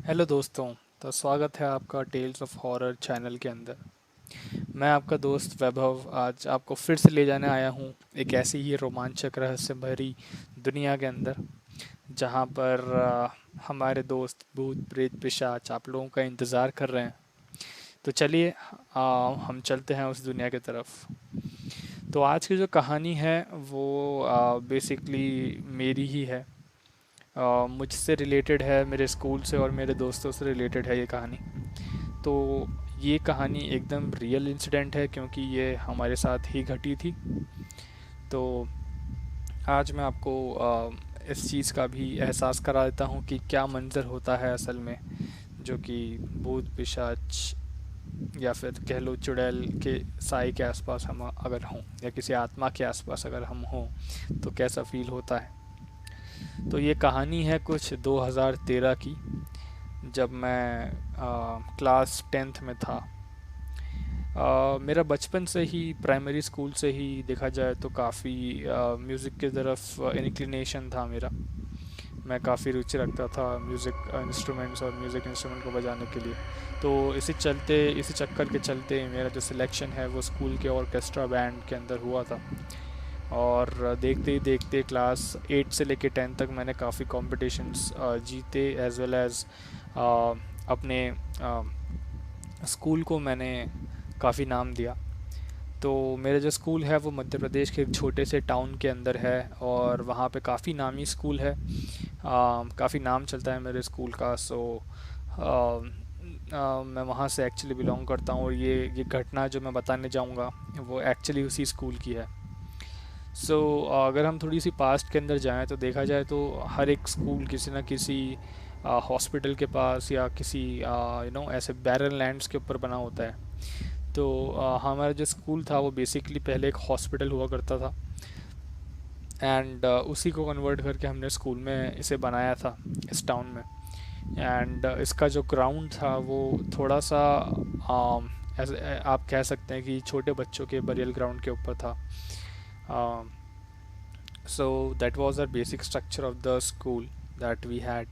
Hello दोस्तों। तो स्वागत है आपका टेल्स ऑफ हॉरर चैनल के अंदर। मैं आपका दोस्त वैभव आज आपको फिर से ले जाने आया हूँ एक ऐसी ही रोमांचक रहस्य भरी दुनिया के अंदर, जहाँ पर हमारे दोस्त भूत प्रेत पिशाच आप लोगों का इंतज़ार कर रहे हैं। तो चलिए, हम चलते हैं उस दुनिया की तरफ। तो आज की जो कहानी है वो बेसिकली मेरी ही है। मुझसे रिलेटेड है, मेरे स्कूल से और मेरे दोस्तों से रिलेटेड है ये कहानी। तो ये कहानी एकदम रियल इंसिडेंट है क्योंकि ये हमारे साथ ही घटी थी। तो आज मैं आपको इस चीज़ का भी एहसास करा देता हूँ कि क्या मंज़र होता है असल में, जो कि भूत पिशाच या फिर कह लो चुड़ैल के साए के आसपास हम अगर हों या किसी आत्मा के आसपास अगर हम हों तो कैसा फील होता है। तो ये कहानी है कुछ 2013 की, जब मैं क्लास 10th में था। मेरा बचपन से ही प्राइमरी स्कूल से ही देखा जाए तो काफ़ी म्यूज़िक की तरफ इंक्लिनेशन था मेरा। मैं काफ़ी रुचि रखता था म्यूज़िक इंस्ट्रूमेंट्स और म्यूज़िक इंस्ट्रूमेंट को बजाने के लिए। तो इसी चक्कर के चलते मेरा जो सिलेक्शन है वो स्कूल के ऑर्केस्ट्रा बैंड के अंदर हुआ था। और देखते ही देखते क्लास 8 से लेके 10 तक मैंने काफ़ी कॉम्पिटिशन्स जीते, एज वेल एज़ अपने स्कूल को मैंने काफ़ी नाम दिया। तो मेरा जो स्कूल है वो मध्य प्रदेश के एक छोटे से टाउन के अंदर है और वहाँ पे काफ़ी नामी स्कूल है। काफ़ी नाम चलता है मेरे स्कूल का। सो मैं वहाँ से एक्चुअली बिलोंग करता हूँ और ये घटना जो मैं बताने जाऊँगा वो एक्चुअली उसी स्कूल की है। सो अगर हम थोड़ी सी पास्ट के अंदर जाएं तो देखा जाए तो हर एक स्कूल किसी न किसी हॉस्पिटल के पास या किसी ऐसे बैरन लैंड्स के ऊपर बना होता है। तो हमारा जो स्कूल था वो बेसिकली पहले एक हॉस्पिटल हुआ करता था एंड उसी को कन्वर्ट करके हमने स्कूल में इसे बनाया था इस टाउन में। एंड इसका जो ग्राउंड था वो थोड़ा सा ऐसे आप कह सकते हैं कि छोटे बच्चों के बरियल ग्राउंड के ऊपर था। So that was the basic structure of the school that we had.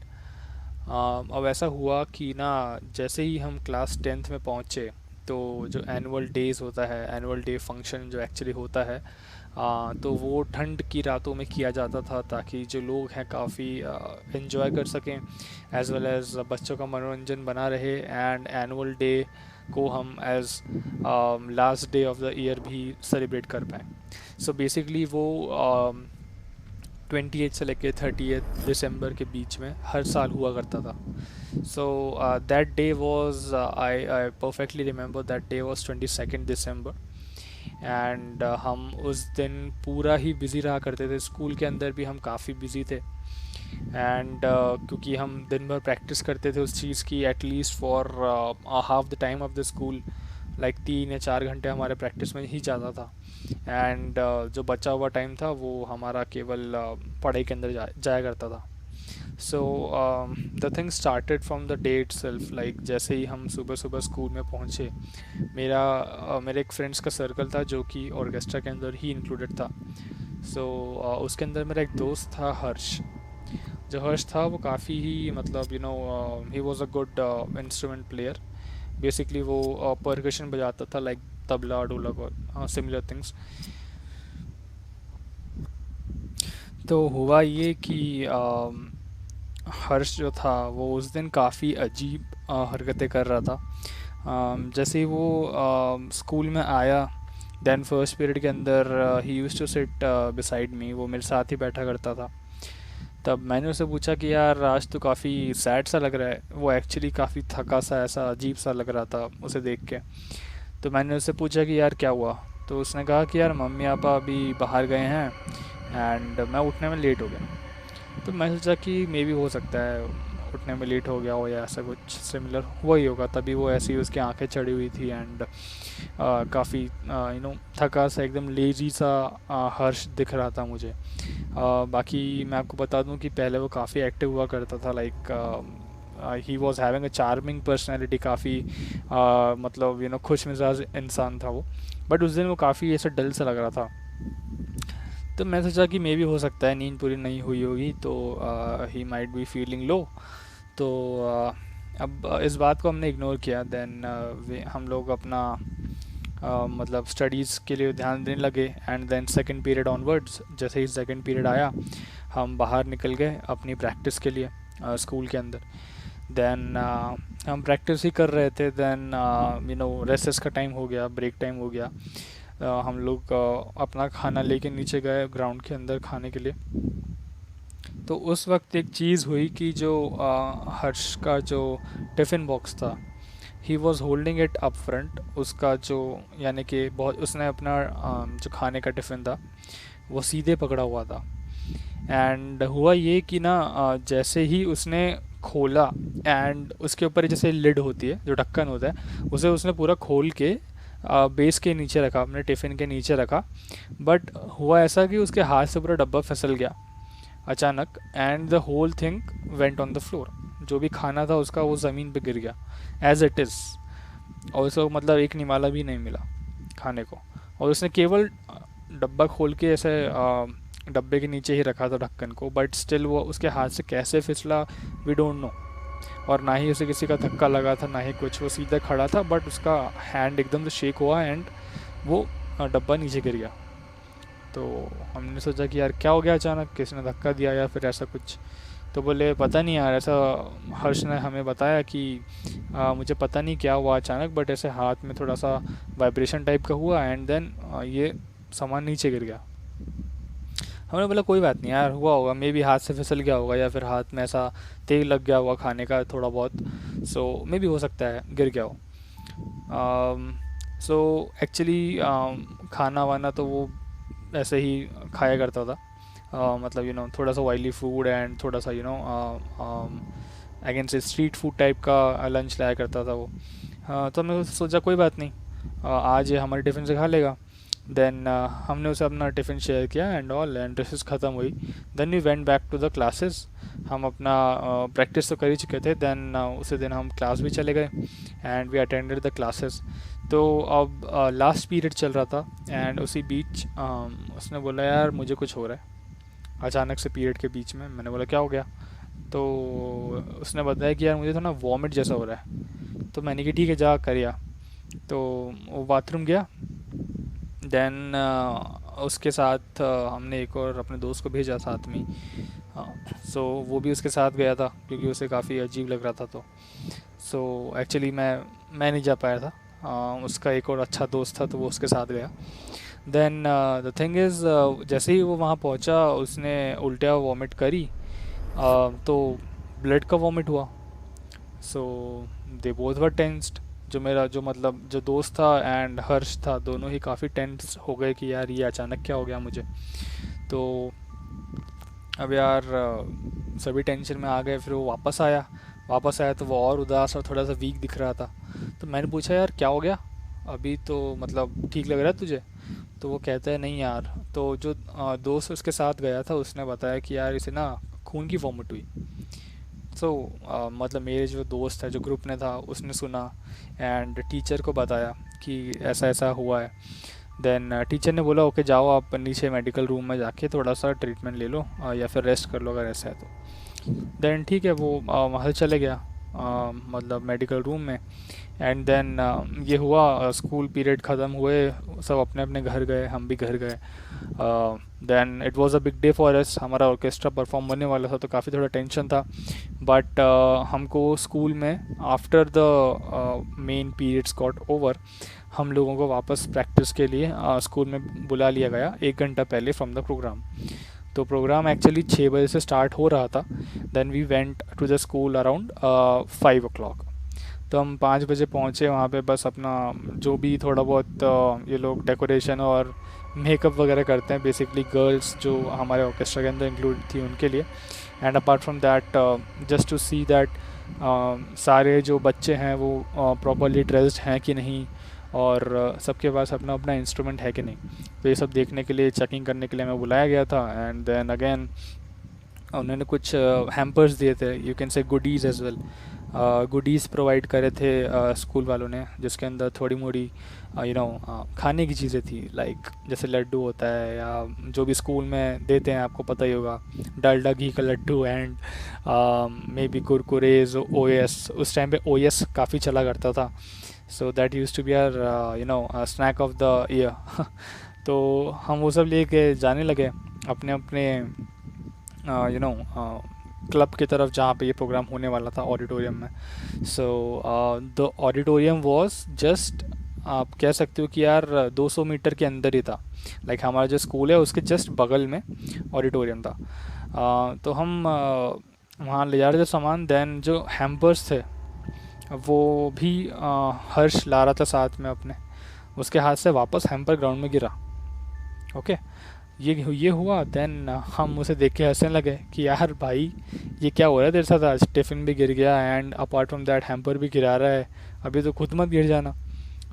अब ऐसा हुआ कि ना, जैसे ही हम क्लास 10th में पहुँचे तो जो एनुअल डेज़ होता है, एनुअल डे फंक्शन जो एक्चुअली होता है, तो वो ठंड की रातों में किया जाता था ताकि जो लोग हैं काफ़ी इन्जॉय कर सकें, एज़ वेल एज़ बच्चों का मनोरंजन बना रहे एंड एनुअल डे को हम as last day of the year भी सेलिब्रेट कर पाएँ। सो बेसिकली वो 28 से लेके 30 दिसंबर के बीच में हर साल हुआ करता था। So that day was I perfectly remember that day was 22 December. And हम उस दिन पूरा ही बिज़ी रहा करते थे, स्कूल के अंदर भी हम काफ़ी बिज़ी थे। एंड क्योंकि हम दिन भर प्रैक्टिस करते थे उस चीज़ की, at least for half the time of the school, like 3 या 4 घंटे हमारे प्रैक्टिस में ही जाता था। एंड जो बचा हुआ टाइम था वो हमारा केवल पढ़ाई के अंदर जाया करता था। So the thing started from the day itself, like जैसे ही हम सुबह सुबह स्कूल में पहुँचे, मेरे एक फ्रेंड्स का सर्कल था जो कि ऑर्केस्ट्रा के अंदर ही इंक्लूडेड था। सो उसके अंदर मेरा एक दोस्त था हर्ष। जो हर्ष था वो काफ़ी ही मतलब he was a good instrument player. Basically वो परकशन बजाता था, लाइक तबला ढोलक और सिमिलर थिंग्स। तो हुआ ये कि हर्ष जो था वो उस दिन काफ़ी अजीब हरकतें कर रहा था। जैसे ही वो स्कूल में आया, देन फर्स्ट पीरियड के अंदर ही used to sit beside me, वो मेरे साथ ही बैठा करता था। तब मैंने उससे पूछा कि यार आज तो काफ़ी सैड सा लग रहा है। वो एक्चुअली काफ़ी थका सा, ऐसा अजीब सा लग रहा था उसे देख के। तो मैंने उससे पूछा कि यार क्या हुआ। तो उसने कहा कि यार मम्मी पापा अभी बाहर गए हैं एंड मैं उठने में लेट हो गया। तो मैं सोचा कि मे बी हो सकता है उठने में लेट हो गया हो या ऐसा कुछ सिमिलर हुआ ही होगा, तभी वो ऐसी उसकी आंखें चढ़ी हुई थी एंड काफ़ी थका सा, एकदम लेजी सा हर्ष दिख रहा था मुझे। बाकी मैं आपको बता दूं कि पहले वो काफ़ी एक्टिव हुआ करता था, like he was having a charming personality, काफ़ी मतलब खुश मिजाज इंसान था वो। बट उस दिन वो काफ़ी ऐसा डल सा लग रहा था। तो मैं सोचा कि मे भी हो सकता है नींद पूरी नहीं हुई होगी, तो he might be feeling low. तो अब इस बात को हमने इग्नोर किया। देन हम लोग अपना मतलब स्टडीज़ के लिए ध्यान देने लगे। And then second period onwards, जैसे ही सेकंड पीरियड आया, हम बाहर निकल गए अपनी प्रैक्टिस के लिए स्कूल के अंदर। देन हम प्रैक्टिस ही कर रहे थे। देन रेसेस का टाइम हो गया, ब्रेक टाइम हो गया। हम लोग अपना खाना लेके नीचे गए ग्राउंड के अंदर खाने के लिए। तो उस वक्त एक चीज़ हुई कि जो हर्ष का जो टिफ़िन बॉक्स था, he was holding it up front. उसका जो यानी कि बहुत उसने अपना जो खाने का टिफ़िन था वो सीधे पकड़ा हुआ था। एंड हुआ ये कि ना जैसे ही उसने खोला, एंड उसके ऊपर जैसे लिड होती है, जो ढक्कन होता है, उसे उसने पूरा खोल के बेस के नीचे रखा, अपने टिफ़िन के नीचे रखा। बट हुआ ऐसा कि उसके हाथ से पूरा डब्बा फिसल गया अचानक, and the whole thing went on the floor. जो भी खाना था उसका वो ज़मीन पे गिर गया एज इट इज़। और उसको मतलब एक निवाला भी नहीं मिला खाने को। और उसने केवल डब्बा खोल के ऐसे डब्बे के नीचे ही रखा था ढक्कन को, बट स्टिल वो उसके हाथ से कैसे फिसला, वी डोंट नो। और ना ही उसे किसी का धक्का लगा था, ना ही कुछ, वो सीधा खड़ा था, बट उसका हैंड एकदम से शेक हुआ एंड वो डब्बा नीचे गिर गया। तो हमने सोचा कि यार क्या हो गया, अचानक किसी ने धक्का दिया या फिर ऐसा कुछ। तो बोले पता नहीं यार, ऐसा हर्ष ने हमें बताया कि मुझे पता नहीं क्या हुआ अचानक, बट ऐसे हाथ में थोड़ा सा वाइब्रेशन टाइप का हुआ एंड देन ये सामान नीचे गिर गया। हमने बोला कोई बात नहीं यार, हुआ होगा, मे बी हाथ से फिसल गया होगा या फिर हाथ में ऐसा तेल लग गया होगा खाने का थोड़ा बहुत। सो मे बी हो सकता है गिर गया हो। सो एक्चुअली खाना वाना तो वो ऐसे ही खाया करता था। मतलब थोड़ा सा ऑयली फूड एंड थोड़ा सा अगेन से स्ट्रीट फूड टाइप का लंच लाया करता था वो। तो हमने सोचा कोई बात नहीं, आज ये हमारे टिफ़िन से खा लेगा। देन हमने उसे अपना टिफ़िन शेयर किया एंड ऑल, एंड ड्रेसेस ख़त्म हुई। Then we went back to the classes. हम अपना प्रैक्टिस तो कर ही चुके थे। देन उसी दिन हम क्लास भी चले गए and we attended the classes. तो अब लास्ट पीरियड चल रहा था एंड उसी बीच उसने बोला यार मुझे कुछ हो रहा है, अचानक से पीरियड के बीच में। मैंने बोला क्या हो गया? तो उसने बताया कि यार मुझे तो ना वॉमिट जैसा हो रहा है। तो मैंने कि ठीक है जा करिया। तो वो बाथरूम गया। देन उसके साथ हमने एक और अपने दोस्त को भेजा साथ में। सो वो भी उसके साथ गया था क्योंकि उसे काफ़ी अजीब लग रहा था। तो सो एक्चुअली मैं नहीं जा पाया था। उसका एक और अच्छा दोस्त था तो वो उसके साथ गया। देन द थिंग इज़, जैसे ही वो वहाँ पहुँचा उसने उल्टिया वॉमिट करी। तो ब्लड का वॉमिट हुआ। सो दे बोथ वर टेंस्ड। जो मेरा जो मतलब जो दोस्त था एंड हर्ष था, दोनों ही काफ़ी टेंस हो गए कि यार ये अचानक क्या हो गया मुझे। तो अब यार सभी टेंशन में आ गए। फिर वो वापस आया तो वो और उदास और थोड़ा सा वीक दिख रहा था। तो मैंने पूछा यार क्या हो गया, अभी तो मतलब ठीक लग रहा है तुझे? तो वो कहता है नहीं यार। तो जो दोस्त उसके साथ गया था उसने बताया कि यार इसे ना खून की वॉमिट हुई। सो मतलब मेरे जो दोस्त है, जो ग्रुप ने था, उसने सुना एंड टीचर को बताया कि ऐसा ऐसा हुआ है। देन टीचर ने बोला ओके जाओ आप नीचे मेडिकल रूम में जाके थोड़ा सा ट्रीटमेंट ले लो या फिर रेस्ट कर लो अगर ऐसा है तो। देन ठीक है, वो वहाँ से चले गया मतलब मेडिकल रूम में। एंड देन ये हुआ, स्कूल पीरियड ख़त्म हुए, सब अपने अपने घर गए, हम भी घर गए। Then it was a big day for us. हमारा ऑर्केस्ट्रा परफॉर्म होने वाला था तो काफ़ी थोड़ा टेंशन था। बट हमको स्कूल में after the main periods got over, हम लोगों को वापस प्रैक्टिस के लिए स्कूल में बुला लिया गया 1 घंटा पहले फ्रॉम द प्रोग्राम। तो प्रोग्राम एक्चुअली 6 बजे से स्टार्ट हो रहा था। Then we went to the school around 5 o'clock। तो हम 5 बजे पहुँचे वहाँ पे। बस अपना जो भी थोड़ा बहुत ये लोग डेकोरेशन और मेकअप वगैरह करते हैं, बेसिकली गर्ल्स जो हमारे ऑर्केस्ट्रा के अंदर इंक्लूड थी उनके लिए। And apart from that just to see that सारे जो बच्चे हैं वो प्रॉपरली ड्रेस्ड हैं कि नहीं, और सबके पास अपना अपना इंस्ट्रूमेंट है कि नहीं। तो ये सब देखने के लिए, चेकिंग करने के लिए हमें बुलाया गया था। एंड देन अगेन उन्होंने कुछ हैम्पर्स दिए थे, you can say goodies as well. Goodies provide करे थे स्कूल वालों ने, जिसके अंदर थोड़ी मोड़ी खाने की चीज़ें थी, लाइक जैसे लड्डू होता है या जो भी स्कूल में देते हैं, आपको पता ही होगा, डालडा घी का लड्डू and may be Kurkures, OS. उस टाइम पे ओएस काफ़ी चला करता था, so that use to be our snack of the year. तो हम वो सब लेके जाने लगे अपने अपने क्लब की तरफ, जहाँ पे ये प्रोग्राम होने वाला था ऑडिटोरियम में। So the auditorium was just, आप कह सकते हो कि यार 200 मीटर के अंदर ही था। लाइक हमारा जो स्कूल है उसके जस्ट बगल में ऑडिटोरियम था। तो हम वहाँ ले जा रहे थे सामान। देन जो हैम्पर्स थे वो भी हर्ष ला रहा था साथ में अपने, उसके हाथ से वापस हैम्पर ग्राउंड में गिरा। ओके, ये हुआ। देन हम उसे देख के हंसने लगे कि यार भाई, ये क्या हो रहा है तेरे साथ आज? टिफ़िन भी गिर गया and apart from that hamper भी गिरा रहा है, अभी तो खुद मत गिर जाना।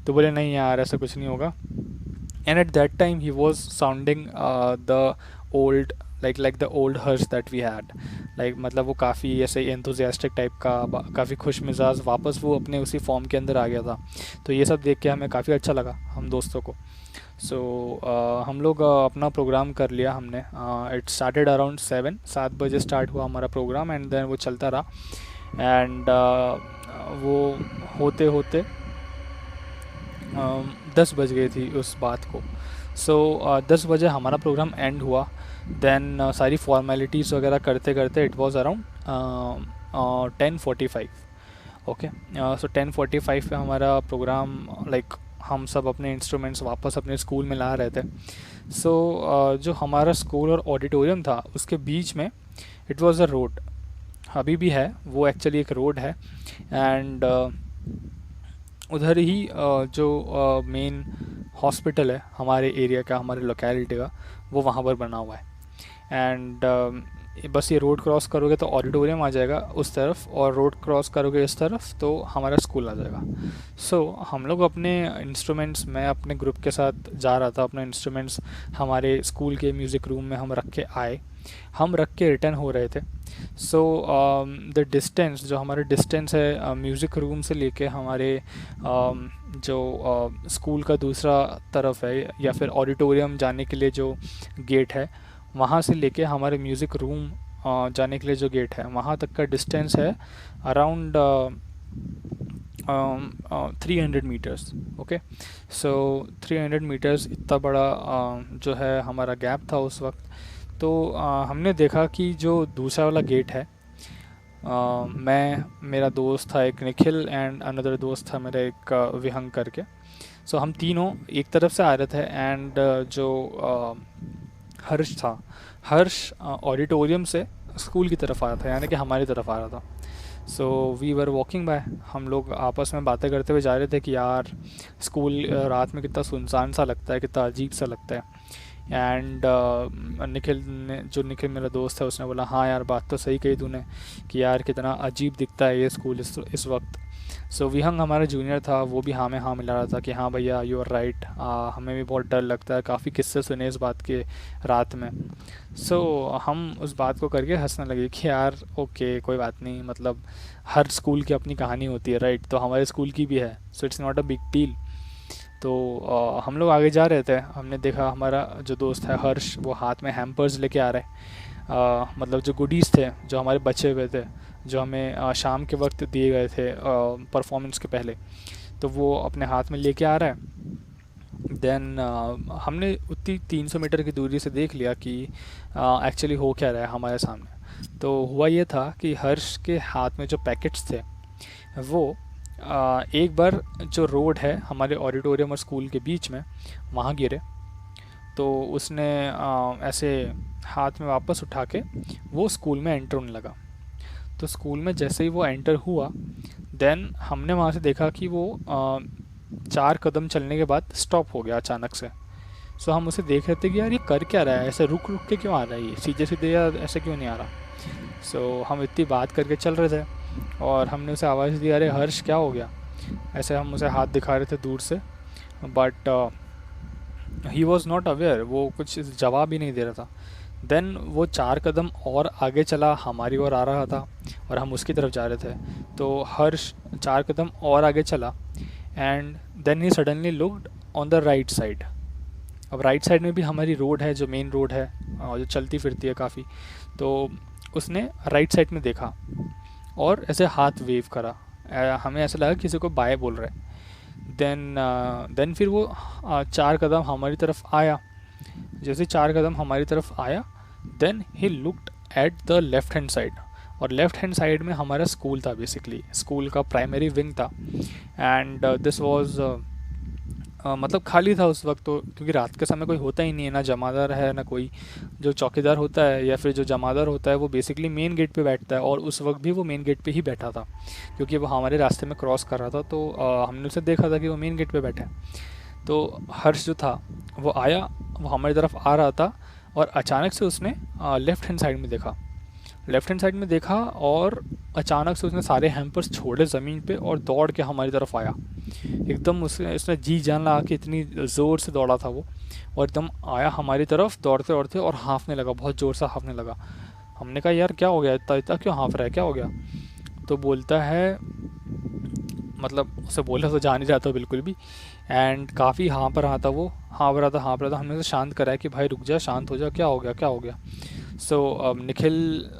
तो बोले नहीं यार, ऐसा कुछ नहीं होगा। And at that time he was sounding the old, like the old hearse that we had. Like मतलब वो काफ़ी ऐसे एंथुजियास्टिक टाइप का, काफ़ी खुश मिजाज, वापस वो अपने उसी फॉर्म के अंदर आ गया था। तो ये सब देख के हमें काफ़ी अच्छा लगा हम दोस्तों को। सो हम लोग अपना प्रोग्राम कर लिया हमने। इट स्टार्टेड अराउंड 7 बजे स्टार्ट हुआ हमारा प्रोग्राम एंड देन वो चलता रहा। एंड वो होते होते 10 बज गई थी उस बात को। सो 10 बजे हमारा प्रोग्राम एंड हुआ। देन सारी फॉर्मेलिटीज़ वगैरह करते करते इट वाज अराउंड 10:45। ओके, सो 10:45 पे हमारा प्रोग्राम, लाइक हम सब अपने इंस्ट्रूमेंट्स वापस अपने स्कूल में ला रहे थे। सो जो हमारा स्कूल और ऑडिटोरियम था उसके बीच में इट वाज अ रोड, अभी भी है वो, एक्चुअली एक रोड है। एंड उधर ही जो मेन हॉस्पिटल है हमारे एरिया का, हमारे लोकेलिटी का, वो वहाँ पर बना हुआ है। एंड बस ये रोड क्रॉस करोगे तो ऑडिटोरियम आ जाएगा उस तरफ, और रोड क्रॉस करोगे इस तरफ तो हमारा स्कूल आ जाएगा। सो हम लोग अपने इंस्ट्रूमेंट्स, मैं अपने ग्रुप के साथ जा रहा था, अपने इंस्ट्रूमेंट्स हमारे स्कूल के म्यूज़िक रूम में हम रख के आए, हम रख के रिटर्न हो रहे थे। सो द डिस्टेंस, जो हमारा डिस्टेंस है म्यूज़िक रूम से लेके हमारे जो स्कूल का दूसरा तरफ है, या फिर ऑडिटोरियम जाने के लिए जो गेट है, वहाँ से लेके हमारे म्यूज़िक रूम जाने के लिए जो गेट है, वहाँ तक का डिस्टेंस है अराउंड 300 मीटर्स। ओके, सो 300 मीटर्स इतना बड़ा जो है हमारा गैप था उस वक्त। तो हमने देखा कि जो दूसरा वाला गेट है, मैं, मेरा दोस्त था एक निखिल एंड अनदर दोस्त था मेरा एक विहंग करके। सो हम तीनों एक तरफ से आ रहे थे एंड जो हर्ष था, हर्ष ऑडिटोरियम से स्कूल की तरफ आ रहा था, यानी कि हमारी तरफ आ रहा था। So we were walking by, हम लोग आपस में बातें करते हुए जा रहे थे कि यार स्कूल रात में कितना सुनसान सा लगता है, कितना अजीब सा लगता है। एंड निखिल ने, जो निखिल मेरा दोस्त है, उसने बोला हाँ यार, बात तो सही कही तूने कि यार कितना अजीब दिखता है ये स्कूल इस वक्त। सो विहंग हमारा जूनियर था, वो भी हाँ में हाँ मिला रहा था कि हाँ भैया यू आर राइट, हमें भी बहुत डर लगता है, काफ़ी किस्से सुने इस बात के रात में। सो हम उस बात को करके हंसने लगे कि यार ओके, कोई बात नहीं, मतलब हर स्कूल की अपनी कहानी होती है, राइट? तो हमारे स्कूल की भी है, so it's not a big deal. तो हम लोग आगे जा रहे थे, हमने देखा हमारा जो दोस्त है हर्ष, वो हाथ में हैम्पर्स लेके आ रहे हैं, मतलब जो गुडीज़ थे जो हमारे बचे हुए थे, जो हमें शाम के वक्त दिए गए थे परफॉर्मेंस के पहले, तो वो अपने हाथ में लेके आ रहा है। देन हमने उतनी 300 मीटर की दूरी से देख लिया कि एक्चुअली हो क्या रहा है हमारे सामने। तो हुआ ये था कि हर्ष के हाथ में जो पैकेट्स थे वो एक बार जो रोड है हमारे ऑडिटोरियम और स्कूल के बीच में, वहाँ गिरे। तो उसने ऐसे हाथ में वापस उठा के वो स्कूल में एंटर होने लगा। तो स्कूल में जैसे ही वो एंटर हुआ, देन हमने वहाँ से देखा कि वो 4 कदम चलने के बाद स्टॉप हो गया अचानक से। सो हम उसे देख रहे थे कि यार ये कर क्या रहा है, ऐसे रुक रुक के क्यों आ रहा है, ये सीधे सीधे या ऐसे क्यों नहीं आ रहा। सो हम इतनी बात करके चल रहे थे और हमने उसे आवाज़ दी, अरे हर्ष क्या हो गया? ऐसे हम उसे हाथ दिखा रहे थे दूर से, but he was not aware, वो कुछ जवाब ही नहीं दे रहा था। देन वो 4 कदम और आगे चला, हमारी ओर आ रहा था और हम उसकी तरफ जा रहे थे। तो हर्ष 4 कदम और आगे चला and then he suddenly looked on the right side. अब राइट साइड में भी हमारी रोड है, जो मेन रोड है जो चलती फिरती है काफ़ी। तो उसने राइट साइड में देखा और ऐसे हाथ वेव करा। हमें ऐसा लगा किसी को बाय बोल रहा है। देन फिर वो 4 कदम हमारी तरफ आया। जैसे 4 कदम हमारी तरफ आया, then he looked at the left hand side. और लेफ्ट हैंड साइड में हमारा स्कूल था, बेसिकली स्कूल का प्राइमरी विंग था। एंड दिस वाज मतलब खाली था उस वक्त तो, क्योंकि रात के समय कोई होता ही नहीं है, ना जमादार है ना कोई। जो चौकीदार होता है या फिर जो जमादार होता है वो बेसिकली मेन गेट पे बैठता है, और उस वक्त भी वो मेन गेट पे ही बैठा था, क्योंकि वो हमारे रास्ते में क्रॉस कर रहा था। तो हमने उसे देखा था कि वो मेन गेट पे बैठा है। तो हर्ष जो था वो आया, वो हमारी तरफ आ रहा था और अचानक से उसने लेफ़्ट हैंड साइड में देखा। लेफ़्ट हैंड साइड में देखा और अचानक से उसने सारे हैम्पर्स छोड़े ज़मीन पे और दौड़ के हमारी तरफ आया। एकदम उसने जी जान लगा कि इतनी ज़ोर से दौड़ा था वो, और एकदम आया हमारी तरफ दौड़ते दौड़ते और हाँफने लगा, बहुत ज़ोर से हाँफने लगा। हमने कहा यार क्या हो गया, इतना इतना क्यों हाँफ रहा है, क्या हो गया? तो बोलता है, मतलब उसे बोला तो जा नहीं रहा था बिल्कुल भी, एंड काफ़ी हाँफ रहा था वो, हाँफ रहा था। हमने उसे शांत कराया कि भाई रुक जा, शांत हो जा, क्या हो गया क्या हो गया। सो निखिल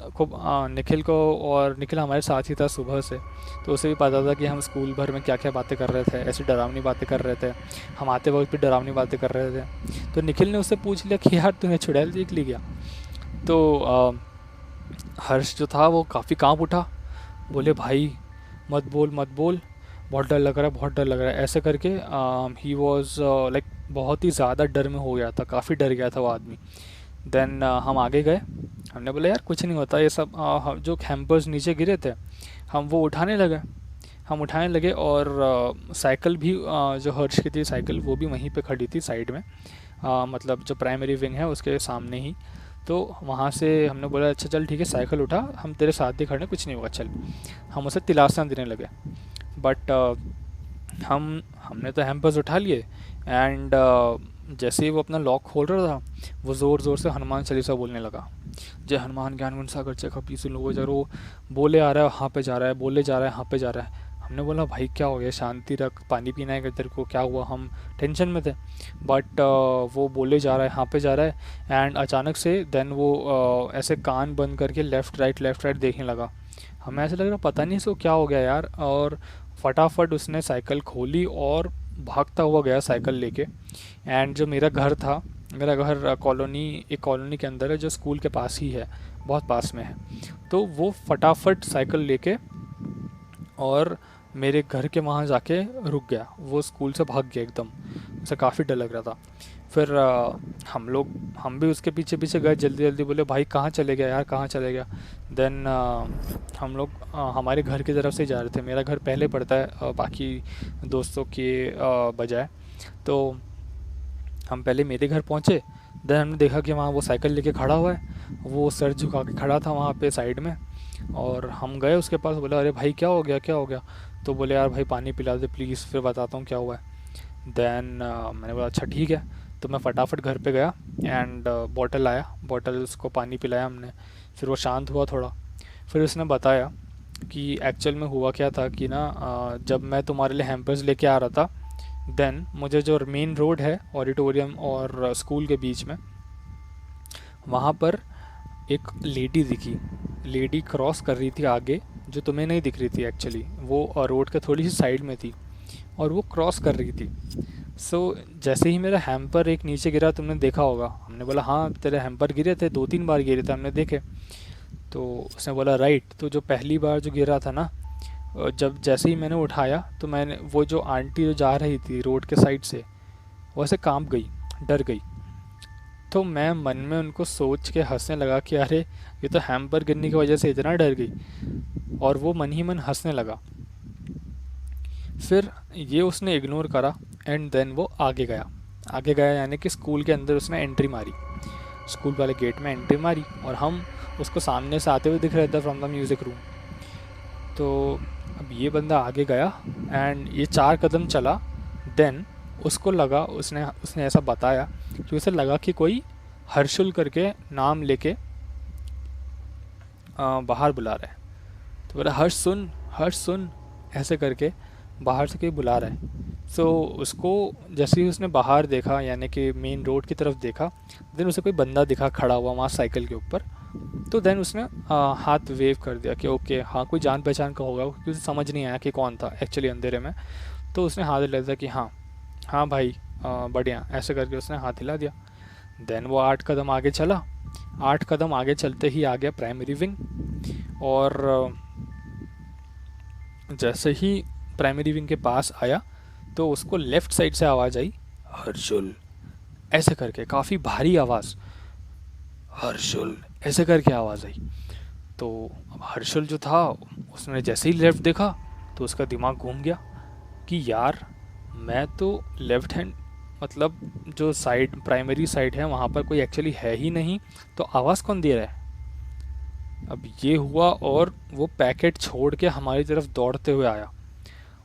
को, और निखिल हमारे साथ ही था सुबह से, तो उसे भी पता था कि हम स्कूल भर में क्या क्या बातें कर रहे थे, ऐसी डरावनी बातें कर रहे थे, हम आते वक्त भी डरावनी बातें कर रहे थे। तो निखिल ने उससे पूछ लिया कि यार तूने चुड़ैल देख ली क्या? तो हर्ष जो था वो काफ़ी काँप उठा, बोले भाई मत बोल मत बोल, बहुत डर लग रहा है, बहुत डर लग रहा है, ऐसे करके ही वॉज लाइक बहुत ही ज़्यादा डर में हो गया था, काफ़ी डर गया था वो आदमी। देन हम आगे गए, हमने बोला यार कुछ नहीं होता ये सब, जो हैम्पर्स नीचे गिरे थे हम वो उठाने लगे। और साइकिल भी जो हर्ष की थी साइकिल, वो भी वहीं पे खड़ी थी साइड में, मतलब जो प्राइमरी विंग है उसके सामने ही। तो वहाँ से हमने बोला अच्छा चल ठीक है, साइकिल उठा, हम तेरे साथ ही खड़े, कुछ नहीं होगा चल। हम उसे दिलासा देने लगे, बट हमने तो हैम्पर्स उठा लिए। एंड जैसे ही वो अपना लॉक खोल रहा था, वो ज़ोर ज़ोर से हनुमान चालीसा बोलने लगा। जय हनुमान ज्ञान गुण सागर जय कपीस तिहुँ लोको उजागर। वो बोले आ रहा है, यहाँ पे जा रहा है, बोले जा रहा है, यहाँ पे जा रहा है। हमने बोला भाई क्या हो गया, शांति रख, पानी पीना है क्या तेरे को, क्या हुआ? हम टेंशन में थे, बट वो बोले जा रहा है, यहाँ पे जा रहा है। एंड अचानक से देन वो ऐसे कान बंद करके लेफ़्ट राइट देखने लगा। हमें ऐसा लग रहा पता नहीं इसको क्या हो गया यार, और फटाफट उसने साइकिल खोली और भागता हुआ गया साइकिल लेके। एंड जो मेरा घर था, मेरा घर एक कॉलोनी के अंदर है जो स्कूल के पास ही है, बहुत पास में है। तो वो फटाफट साइकिल लेके और मेरे घर के वहाँ जाके रुक गया, वो स्कूल से भाग गया एकदम, उसे काफ़ी डर लग रहा था। फिर हम भी उसके पीछे पीछे गए जल्दी जल्दी, बोले भाई कहाँ चले गया यार, कहाँ चले गया? देन हम लोग हमारे घर की तरफ से जा रहे थे, मेरा घर पहले पड़ता है बाकी दोस्तों के बजाय। तो हम पहले मेरे घर पहुँचे, देन हमने देखा कि वहाँ वो साइकिल लेके खड़ा हुआ है, वो सर झुका के खड़ा था वहाँ पे साइड में। और हम गए उसके पास, बोला अरे भाई क्या हो गया क्या हो गया? तो बोले यार भाई पानी पिला दे प्लीज़, फिर बताता हूँ क्या हुआ है। देन मैंने बोला अच्छा ठीक है। तो मैं फटाफट घर पे गया एंड बॉटल लाया, बॉटल उसको पानी पिलाया हमने। फिर वो शांत हुआ थोड़ा। फिर उसने बताया कि एक्चुअल में हुआ क्या था कि ना जब मैं तुम्हारे लिए हैम्पर्स लेके आ रहा था, देन मुझे जो मेन रोड है ऑडिटोरियम और स्कूल के बीच में, वहाँ पर एक लेडी दिखी। लेडी क्रॉस कर रही थी आगे, जो तुम्हें नहीं दिख रही थी एक्चुअली, वो रोड के थोड़ी सी साइड में थी और वो क्रॉस कर रही थी। सो जैसे ही मेरा हैम्पर एक नीचे गिरा, तुमने देखा होगा। हमने बोला हाँ तेरे हैम्पर गिरे थे, 2-3 बार गिरे थे हमने देखे। तो उसने बोला राइट। तो जो पहली बार जो गिरा था ना, जब जैसे ही मैंने उठाया तो मैंने, वो जो आंटी जो जा रही थी रोड के साइड से, वो ऐसे कांप गई, डर गई। तो मैं मन में उनको सोच के हंसने लगा कि अरे ये तो हैम्पर गिरने की वजह से इतना डर गई, और वो मन ही मन हंसने लगा। फिर ये उसने इग्नोर करा एंड देन वो आगे गया यानी कि स्कूल के अंदर उसने एंट्री मारी, स्कूल वाले गेट में एंट्री मारी, और हम उसको सामने से आते हुए दिख रहे थे फ्रॉम द म्यूज़िक रूम। तो अब ये बंदा आगे गया एंड ये 4 कदम चला। देन उसको लगा, उसने ऐसा बताया कि उसे लगा कि कोई हर्षुल करके नाम लेके बाहर बुला रहा है। तो बोला हर्ष सुन, ऐसे करके बाहर से कोई बुला रहा है। सो उसको जैसे ही उसने बाहर देखा, यानी कि मेन रोड की तरफ देखा, देन उसे कोई बंदा दिखा खड़ा हुआ वहाँ साइकिल के ऊपर। तो देन उसने हाथ वेव कर दिया कि ओके हाँ कोई जान पहचान का होगा, क्योंकि उसे समझ नहीं आया कि कौन था एक्चुअली अंधेरे में। तो उसने हाथ हिला दिया कि हाँ हाँ भाई, बढ़िया, ऐसे करके उसने हाथ हिला दिया। देन वो 8 कदम आगे चला। 8 कदम आगे चलते ही आ गया प्राइमरी विंग। और जैसे ही प्राइमरी विंग के पास आया तो उसको लेफ्ट साइड से आवाज़ आई, हर्षुल, ऐसे करके काफ़ी भारी आवाज़, हर्षुल, ऐसे करके आवाज़ आई। तो अब हर्षुल जो था, उसने जैसे ही लेफ्ट देखा तो उसका दिमाग घूम गया कि यार मैं तो लेफ्ट हैंड, मतलब जो साइड प्राइमरी साइड है वहाँ पर कोई एक्चुअली है ही नहीं, तो आवाज़ कौन दे रहा है। अब ये हुआ और वो पैकेट छोड़ के हमारी तरफ दौड़ते हुए आया।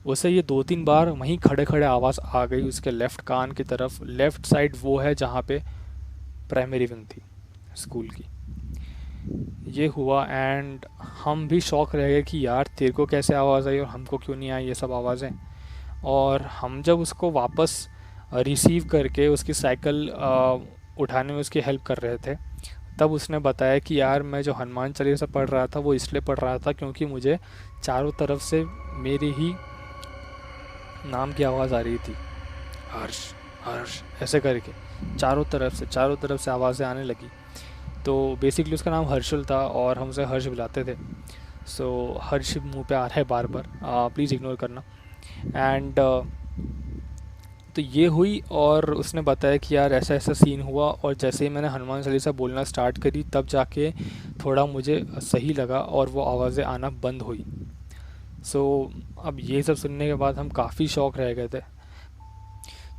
उसे ये 2-3 बार वहीं खड़े खड़े आवाज़ आ गई उसके लेफ़्ट कान की तरफ। लेफ़्ट साइड वो है जहाँ पे प्राइमरी विंग थी स्कूल की। ये हुआ एंड हम भी शौक रह गए कि यार तेरे को कैसे आवाज़ आई और हमको क्यों नहीं आई ये सब आवाज़ें। और हम जब उसको वापस रिसीव करके उसकी साइकिल उठाने में उसकी हेल्प कर रहे थे, तब उसने बताया कि यार मैं जो हनुमान चालीसा पढ़ रहा था वो इसलिए पढ़ रहा था क्योंकि मुझे चारों तरफ से मेरे ही नाम की आवाज़ आ रही थी, हर्ष, हर्ष, ऐसे करके चारों तरफ से आवाज़ें आने लगी। तो बेसिकली उसका नाम हर्षुल था और हम उसे हर्ष बुलाते थे। सो हर्ष मुंह पे आ रहा है बार बार, प्लीज़ इग्नोर करना। एंड तो ये हुई और उसने बताया कि यार ऐसा ऐसा सीन हुआ, और जैसे ही मैंने हनुमान चालीसा बोलना स्टार्ट करी तब जाके थोड़ा मुझे सही लगा और वो आवाज़ें आना बंद हुई। सो अब ये सब सुनने के बाद हम काफ़ी शौक रह गए थे।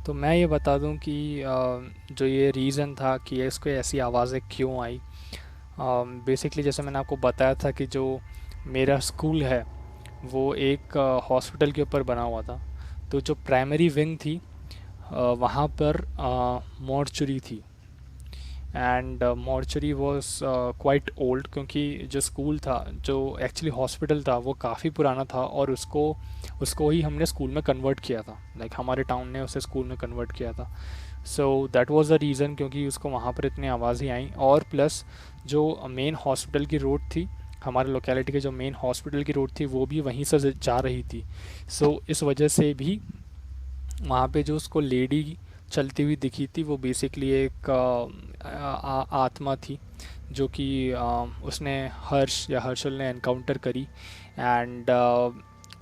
तो मैं ये बता दूं कि जो ये रीज़न था कि इसको ऐसी आवाज़ें क्यों आई, बेसिकली जैसे मैंने आपको बताया था कि जो मेरा स्कूल है वो एक हॉस्पिटल के ऊपर बना हुआ था। तो जो प्राइमरी विंग थी वहाँ पर मॉर्चरी थी। And mortuary was quite old, क्योंकि जो स्कूल था, जो एक्चुअली हॉस्पिटल था, वो काफ़ी पुराना था और उसको उसको ही हमने स्कूल में कन्वर्ट किया था। लाइक हमारे टाउन ने उसे स्कूल में कन्वर्ट किया था। So that was the reason, क्योंकि उसको वहाँ पर इतनी आवाज़ ही आई। और प्लस जो मेन हॉस्पिटल की रोड थी, हमारे लोकेलिटी के जो मेन हॉस्पिटल की रोड थी वो भी वहीं से जा रही थी। सो इस वजह से भी वहाँ पे जो उसको लेडी चलती हुई दिखी थी वो बेसिकली एक आत्मा थी, जो कि उसने हर्ष या हर्षल ने एनकाउंटर करी। एंड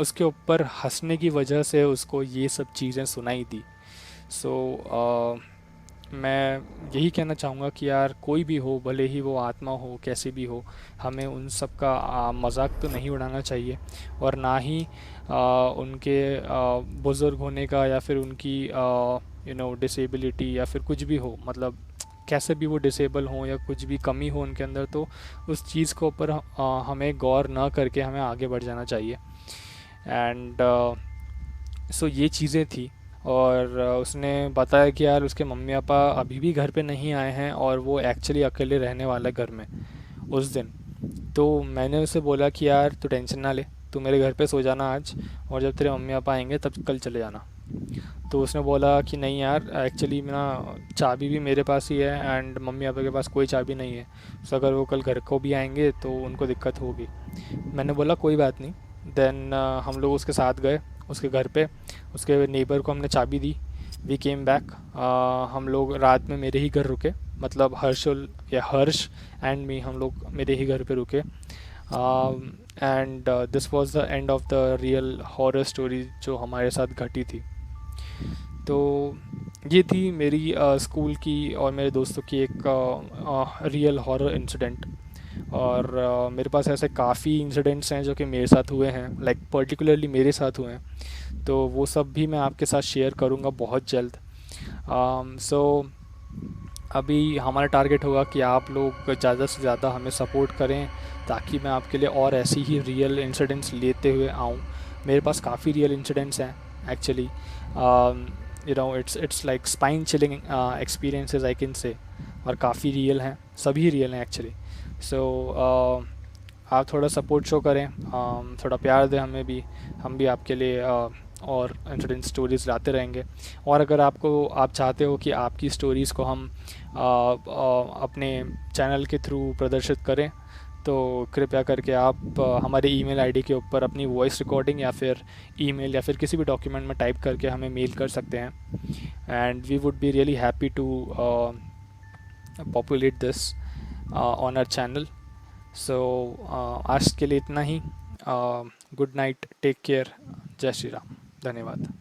उसके ऊपर हंसने की वजह से उसको ये सब चीज़ें सुनाई दी। सो मैं यही कहना चाहूँगा कि यार कोई भी हो, भले ही वो आत्मा हो कैसी भी हो, हमें उन सब का मजाक तो नहीं उड़ाना चाहिए। और ना ही उनके बुज़ुर्ग होने का या फिर उनकी डिसेबिलिटी या फिर कुछ भी हो, मतलब कैसे भी वो डिसेबल हों या कुछ भी कमी हो उनके अंदर, तो उस चीज़ के ऊपर हमें गौर ना करके हमें आगे बढ़ जाना चाहिए। एंड सो ये चीज़ें थी। और उसने बताया कि यार उसके मम्मी पापा अभी भी घर पे नहीं आए हैं और वो एक्चुअली अकेले रहने वाला है घर में उस दिन। तो मैंने उसे बोला कि यार तू टेंशन ना ले, तू मेरे घर पे सो जाना आज, और जब तेरे मम्मी पापा आएंगे तब कल चले जाना। तो उसने बोला कि नहीं यार, एक्चुअली ना चाबी भी मेरे पास ही है एंड मम्मी पापा के पास कोई चाबी नहीं है, तो अगर वो कल घर को भी आएंगे तो उनको दिक्कत होगी। मैंने बोला कोई बात नहीं। देन हम लोग उसके साथ गए उसके घर पे, उसके नेबर को हमने चाबी दी। We came back. हम लोग रात में मेरे ही घर रुके, मतलब हर्षुल या हर्ष एंड मी, हम लोग मेरे ही घर पे रुके। And this was the end of the real horror story जो हमारे साथ घटी थी। तो ये थी मेरी स्कूल की और मेरे दोस्तों की एक रियल हॉरर इंसिडेंट। और मेरे पास ऐसे काफ़ी इंसिडेंट्स हैं जो कि मेरे साथ हुए हैं, लाइक पर्टिकुलरली मेरे साथ हुए हैं, तो वो सब भी मैं आपके साथ शेयर करूँगा बहुत जल्द। सो अभी हमारा टारगेट होगा कि आप लोग ज़्यादा से ज़्यादा हमें सपोर्ट करें, ताकि मैं आपके लिए और ऐसी ही रियल इंसिडेंट्स लेते हुए आऊँ। मेरे पास काफ़ी रियल इंसिडेंट्स हैं actually. It's like spine chilling experiences I can say, और काफ़ी रियल हैं, सभी रियल हैं एक्चुअली। सो आप थोड़ा सपोर्ट शो करें, थोड़ा प्यार दें हमें भी, हम भी आपके लिए और इंसिडेंट स्टोरीज़ लाते रहेंगे। और अगर आप चाहते हो कि आपकी स्टोरीज़ को हम अपने चैनल के थ्रू प्रदर्शित करें, तो कृपया करके आप हमारे ईमेल आईडी के ऊपर अपनी वॉइस रिकॉर्डिंग या फिर ईमेल या फिर किसी भी डॉक्यूमेंट में टाइप करके हमें मेल कर सकते हैं। And we would be really happy to populate this on our channel. So आज के लिए इतना ही। गुड नाइट, टेक केयर, जय श्री राम, धन्यवाद।